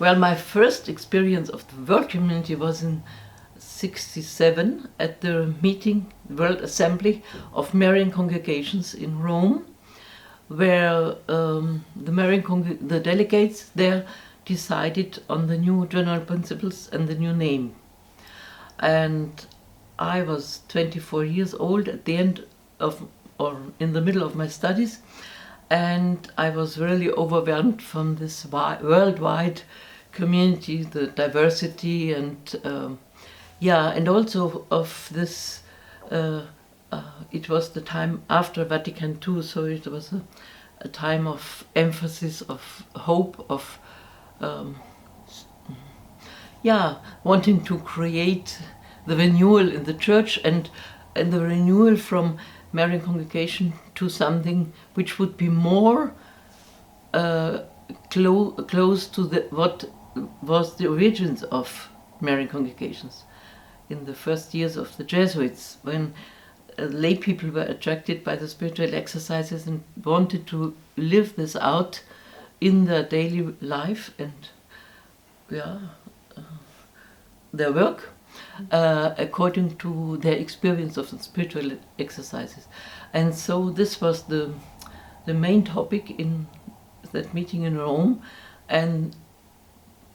Well, my first experience of the world community was in '67 at the meeting, World Assembly of Marian congregations in Rome, where the delegates there decided on the new general principles and the new name. And I was 24 years old at the end of, or in the middle of my studies, and I was really overwhelmed from this worldwide community, the diversity, and and also of this. It was the time after Vatican II, so it was a time of emphasis, of hope, of wanting to create the renewal in the church, and the renewal from Marian congregation to something which would be more close to what was the origins of Marian congregations in the first years of the Jesuits, when lay people were attracted by the spiritual exercises and wanted to live this out in their daily life and their work according to their experience of the spiritual exercises. And so this was the main topic in that meeting in Rome, and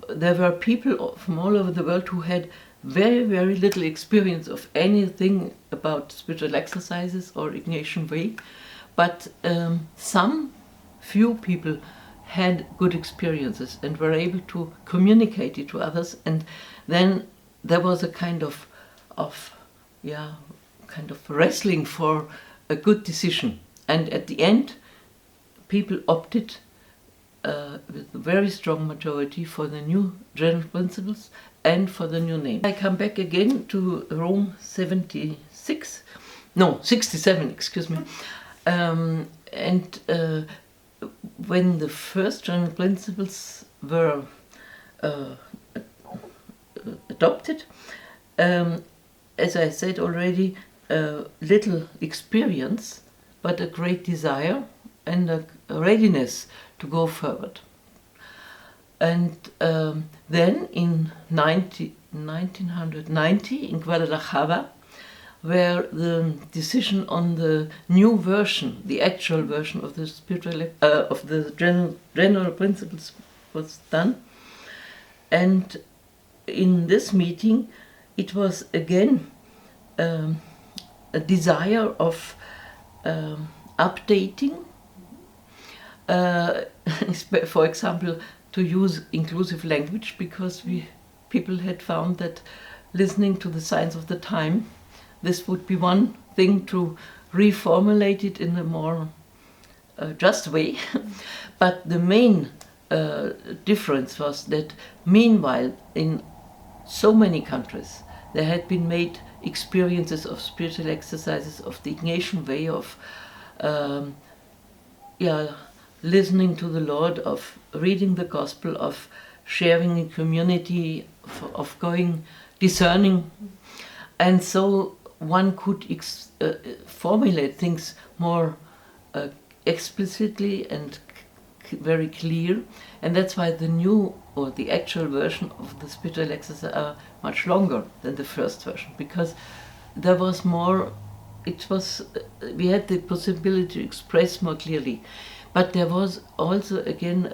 there were people from all over the world who had very, very little experience of anything about spiritual exercises or Ignatian Way, but some few people had good experiences and were able to communicate it to others, and then there was a kind of wrestling for a good decision, and at the end people opted with a very strong majority for the new general principles and for the new name. I come back again to Rome 67, excuse me, and when the first general principles were adopted, as I said already, little experience, but a great desire and a readiness to go forward. And then in 1990 in Guadalajara, where the decision on the new version, the actual version of the spiritual of the general principles was done, and in this meeting it was again a desire of updating, for example, to use inclusive language, because people had found that listening to the signs of the time, this would be one thing to reformulate it in a more just way. But the main difference was that meanwhile in so many countries there had been made experiences of spiritual exercises of the Ignatian Way, of listening to the Lord, of reading the Gospel, of sharing in community, of going discerning, and so one could formulate things more explicitly and very clear, and that's why the new or the actual version of the spiritual exercise are much longer than the first version, because there was more. It was we had the possibility to express more clearly, but there was also again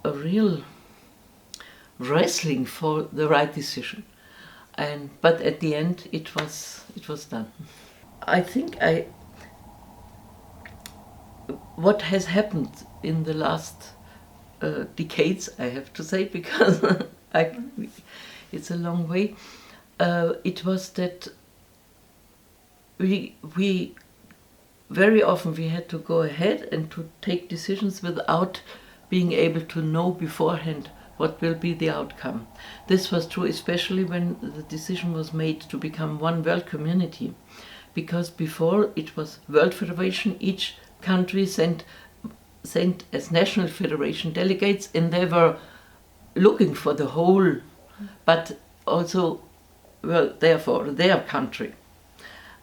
a real wrestling for the right decision, but at the end it was done. I think what has happened in the last decades, I have to say, because it's a long way. It was that we very often we had to go ahead and to take decisions without being able to know beforehand what will be the outcome. This was true especially when the decision was made to become one world community, because before it was World Federation, each country sent as national federation delegates, and they were looking for the whole, but also therefore their country.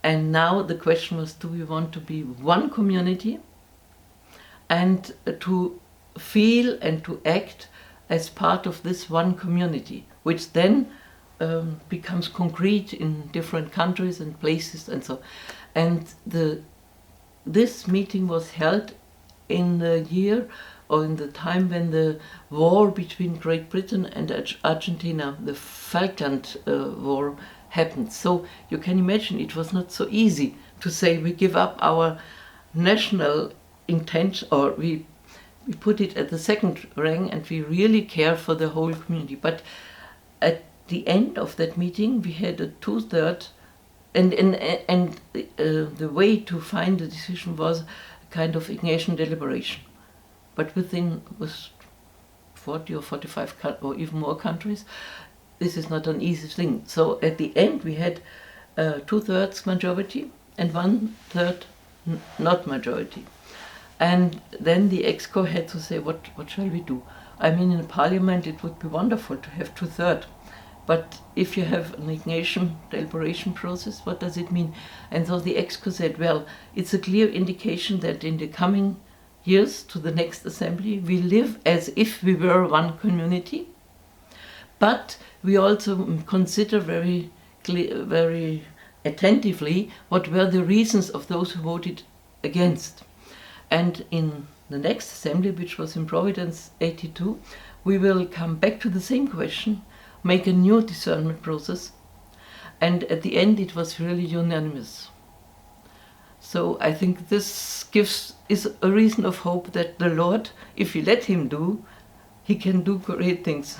And now the question was, do we want to be one community and to feel and to act as part of this one community, which then becomes concrete in different countries and places and so. And this meeting was held in the year or in the time when the war between Great Britain and Argentina, the Falkland War, happened. So you can imagine it was not so easy to say we give up our national intention, or we put it at the second rank and we really care for the whole community. But at the end of that meeting we had a 2/3, and the way to find the decision was a kind of Ignatian deliberation. But within was 40 or 45 or even more countries, this is not an easy thing. So at the end we had 2/3 majority and 1/3 not majority. And then the EXCO had to say, what shall we do? I mean, in a parliament it would be wonderful to have 2/3. But if you have an Ignatian deliberation process, what does it mean? And so the EXCO said, well, it's a clear indication that in the coming years to the next assembly, we live as if we were one community, but we also consider very attentively what were the reasons of those who voted against. And in the next assembly, which was in Providence 82, we will come back to the same question, make a new discernment process, and at the end it was really unanimous. So I think this is a reason of hope that the Lord, if we let him do, he can do great things.